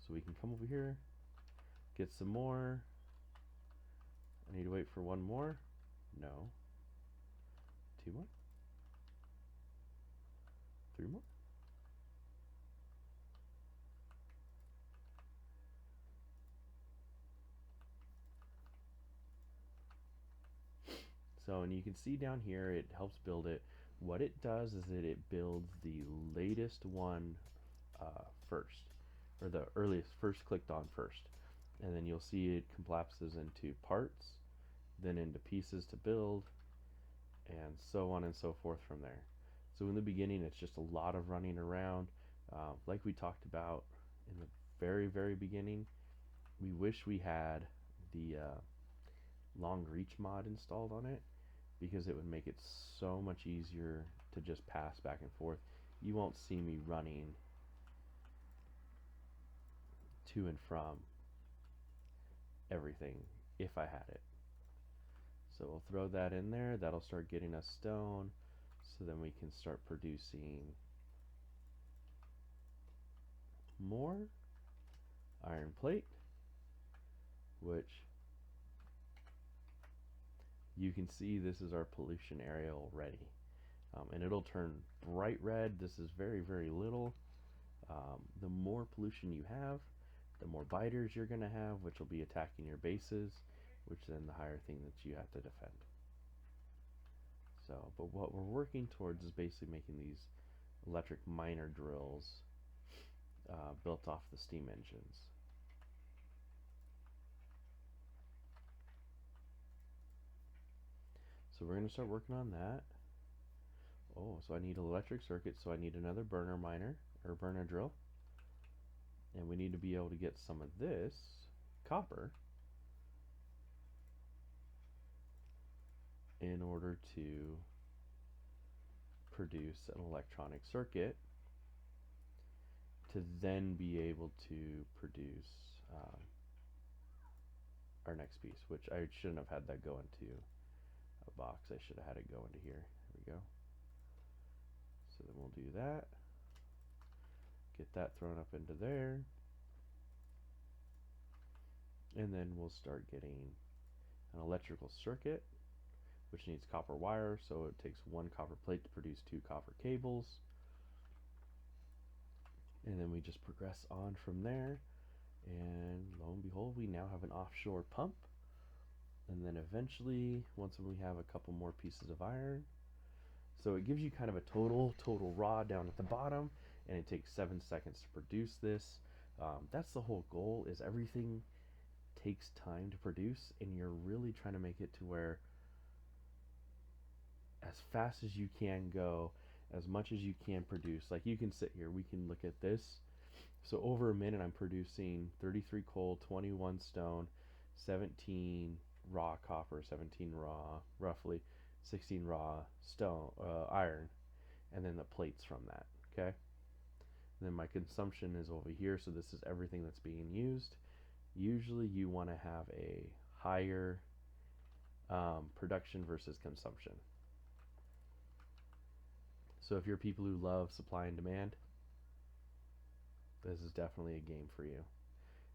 So we can come over here, get some more. I need to wait for one more. No. Two more. Three more. So, and you can see down here, it helps build it. What it does is that it builds the latest one first, or the earliest, first clicked on first. And then you'll see it collapses into parts, then into pieces to build, and so on and so forth from there. So in the beginning, it's just a lot of running around. Like we talked about in the very, very beginning, we wish we had the long reach mod installed on it, because it would make it so much easier to just pass back and forth. You won't see me running to and from everything if I had it. So we'll throw that in there. That'll start getting us stone, so then we can start producing more iron plate, which you can see this is our pollution area already. And it'll turn bright red. This is very, very little. The more pollution you have, the more biters you're going to have, which will be attacking your bases, which then the higher thing that you have to defend. So, but what we're working towards is basically making these electric miner drills built off the steam engines. So we're going to start working on that. Oh, so I need an electric circuit, so I need another burner miner, or burner drill. And we need to be able to get some of this copper in order to produce an electronic circuit to then be able to produce our next piece, which I shouldn't have had that go into a box. I should have had it go into here. There we go. So then we'll do that. Get that thrown up into there. And then we'll start getting an electrical circuit, which needs copper wire, so it takes one copper plate to produce two copper cables. And then we just progress on from there, and lo and behold, we now have an offshore pump. And then eventually, once we have a couple more pieces of iron, so it gives you kind of a total raw down at the bottom, and it takes 7 seconds to produce this. That's the whole goal, is everything takes time to produce, and you're really trying to make it to where as fast as you can go, as much as you can produce. Like, you can sit here, we can look at this. So over a minute I'm producing 33 coal, 21 stone, 17 raw copper, 17 raw, roughly 16 raw stone, iron, and then the plates from that. Okay, and then my consumption is over here, so this is everything that's being used. Usually you want to have a higher production versus consumption. So if you're people who love supply and demand, this is definitely a game for you.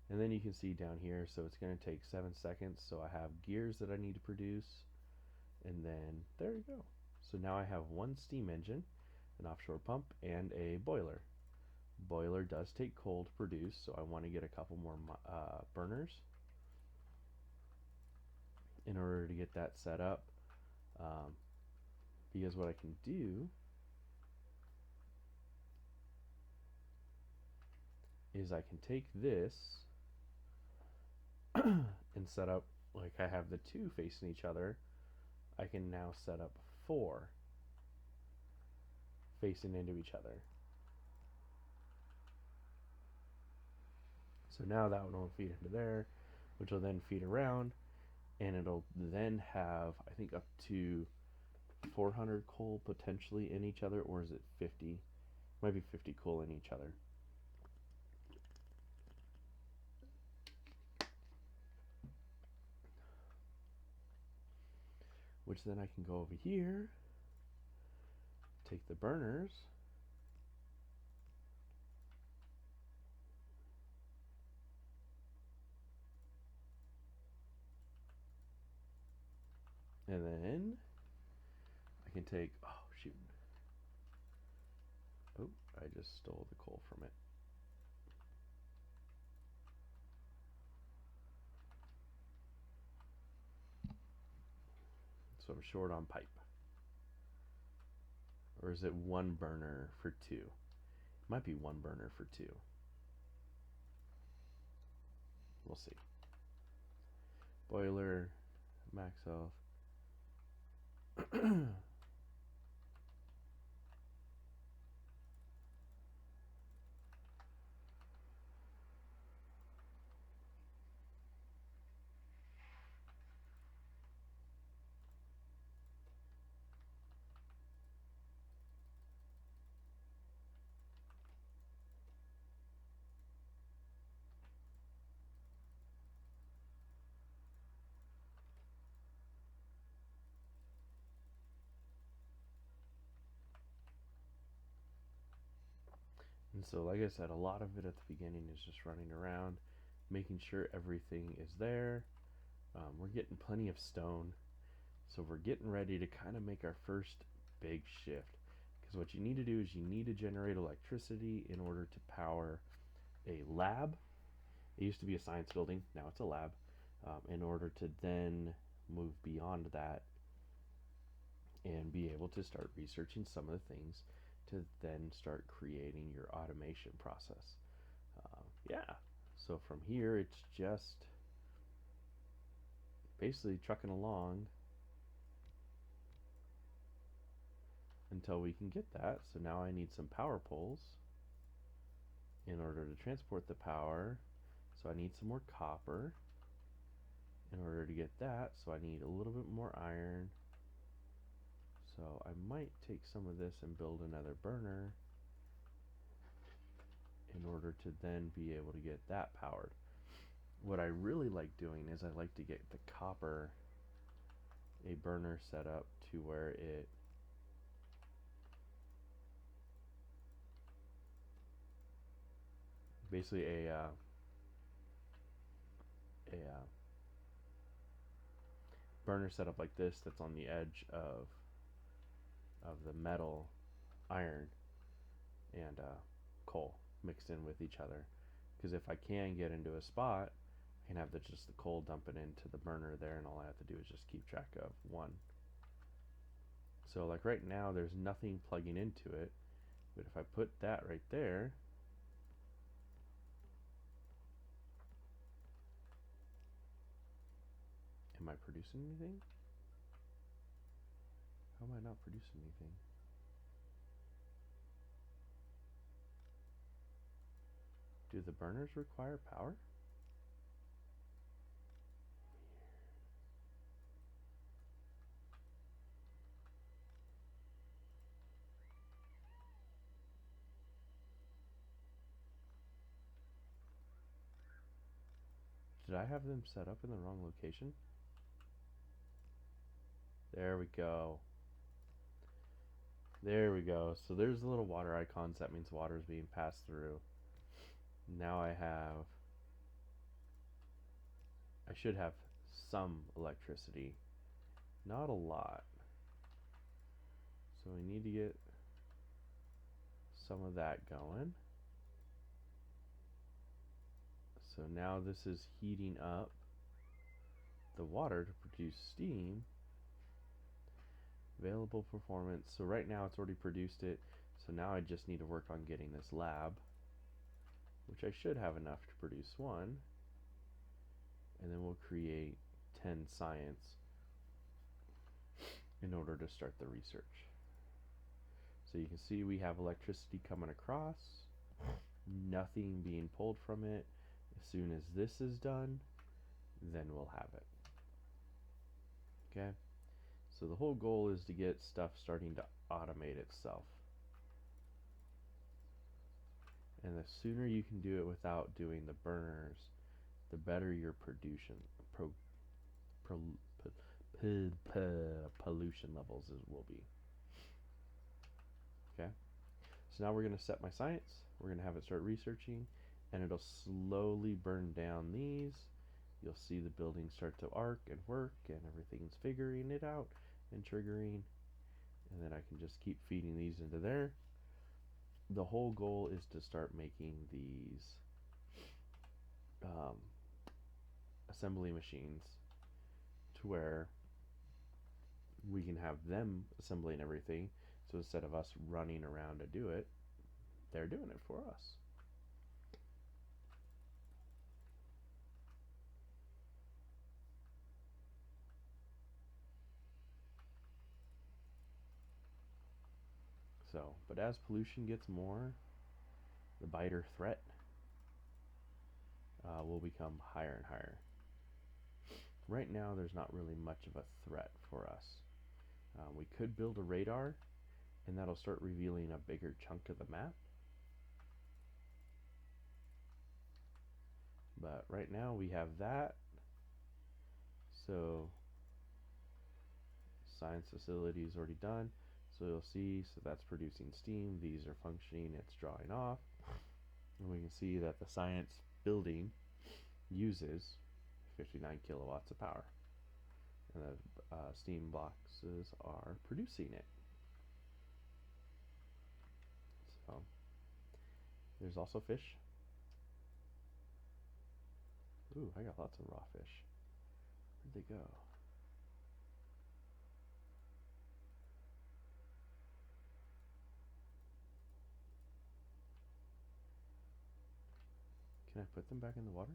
And then you can see down here, so it's going to take 7 seconds. So I have gears that I need to produce, and then there you go. So now I have one steam engine, an offshore pump, and a boiler. Boiler does take coal to produce, so I want to get a couple more burners in order to get that set up. Because what I can do is I can take this and set up, like I have the two facing each other, I can now set up 4 facing into each other. So now that one will feed into there, which will then feed around, and it'll then have, I think, up to 400 coal potentially in each other, or is it 50? Might be 50 coal in each other. Which then I can go over here, take the burners, And then I can take, oh shoot, oh, I just stole the coal from it. So I'm short on pipe. Or is it one burner for two? It might be one burner for two. We'll see. Boiler, max health. And so, like I said, a lot of it at the beginning is just running around, making sure everything is there. We're getting plenty of stone, so we're getting ready to kind of make our first big shift. Because what you need to do is you need to generate electricity in order to power a lab. It used to be a science building, now it's a lab. In order to then move beyond that and be able to start researching some of the things to then start creating your automation process. Yeah, so from here it's just basically trucking along until we can get that. So now I need some power poles in order to transport the power. So I need some more copper in order to get that. So I need a little bit more iron. So I might take some of this and build another burner in order to then be able to get that powered. What I really like doing is I like to get the copper, a burner set up to where it basically a burner set up like this that's on the edge of the metal, iron, and coal mixed in with each other. Because if I can get into a spot, I can have just the coal dump it into the burner there, and all I have to do is just keep track of one. So like right now, there's nothing plugging into it, but if I put that right there, am I producing anything? How am I not producing anything? Do the burners require power? Did I have them set up in the wrong location? There we go. There we go. So there's the little water icons. That means water is being passed through. Now I should have some electricity. Not a lot. So we need to get some of that going. So now this is heating up the water to produce steam. Available performance. So right now it's already produced it. So now I just need to work on getting this lab, which I should have enough to produce one. And then we'll create 10 science in order to start the research. So you can see we have electricity coming across, nothing being pulled from it. As soon as this is done, then we'll have it. Okay? So the whole goal is to get stuff starting to automate itself. And the sooner you can do it without doing the burners, the better your pollution levels will be. Okay? So now we're going to set my science. We're going to have it start researching, and it'll slowly burn down these. you'll see the building start to arc and work, and everything's figuring it out and triggering. And then I can just keep feeding these into there. The whole goal is to start making these um, assembly machines to where we can have them assembling everything. So instead of us running around to do it, they're doing it for us. So, but as pollution gets more, the biter threat will become higher and higher. Right now, there's not really much of a threat for us. We could build a radar, and that'll start revealing a bigger chunk of the map. But right now, we have that. So, science facility is already done. So you'll see, so that's producing steam. These are functioning. It's drawing off. And we can see that the science building uses 59 kilowatts of power. And the steam boxes are producing it. So there's also fish. Ooh, I got lots of raw fish. Where'd they go? Can I put them back in the water?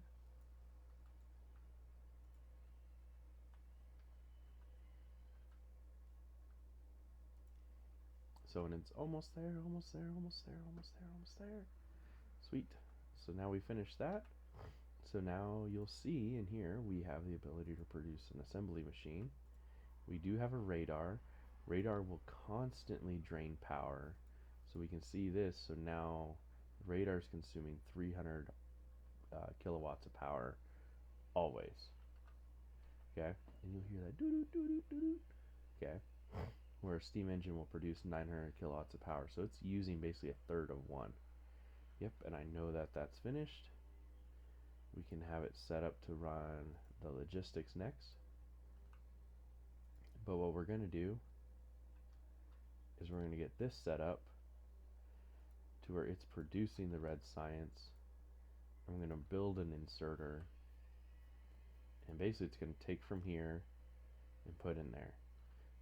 So, and it's almost there, almost there, almost there, almost there, almost there. Sweet. So now we finished that. So now you'll see in here we have the ability to produce an assembly machine. We do have a radar. Radar will constantly drain power. So we can see this. So now radar is consuming 300 kilowatts of power always. Okay, and you'll hear that doo doo doo doo doo doo. Okay, where a steam engine will produce 900 kilowatts of power. So it's using basically a third of one. Yep, and I know that that's finished. We can have it set up to run the logistics next. But what we're going to do is we're going to get this set up to where it's producing the red science. I'm going to build an inserter, and basically it's going to take from here and put in there.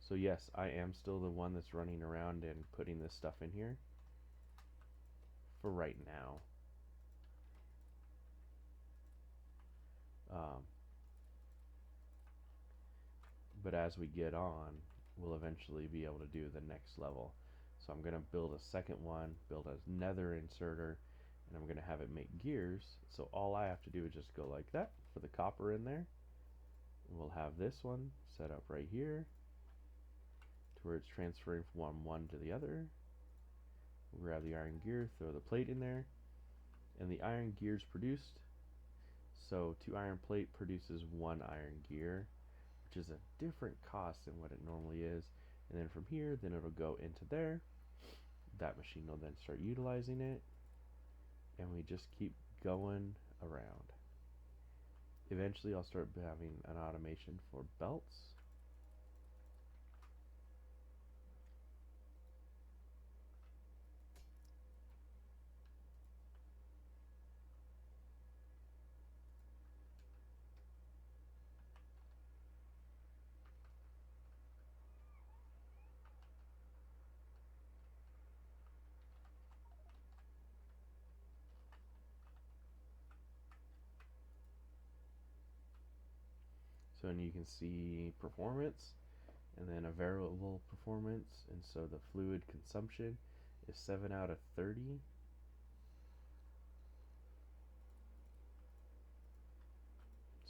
So yes, I am still the one that's running around and putting this stuff in here for right now. But as we get on, we'll eventually be able to do the next level. So I'm going to build a second one, build another inserter, and I'm going to have it make gears. So all I have to do is just go like that for the copper in there. And we'll have this one set up right here to where it's transferring from one to the other. We'll grab the iron gear, throw the plate in there, and the iron gear is produced. So 2 iron plate produces 1 iron gear, which is a different cost than what it normally is. And then from here, then it'll go into there. That machine will then start utilizing it, and we just keep going around. Eventually I'll start having an automation for belts. So and you can see performance and then a variable performance, and so the fluid consumption is 7 out of 30.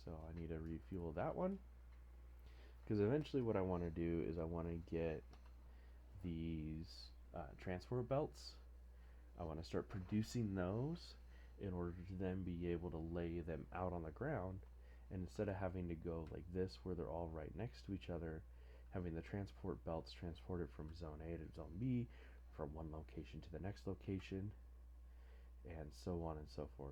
So I need to refuel that one, because eventually what I want to do is I want to get these transport belts. I want to start producing those in order to then be able to lay them out on the ground, and instead of having to go like this where they're all right next to each other, having the transport belts transported from zone A to zone B, from one location to the next location, and so on and so forth.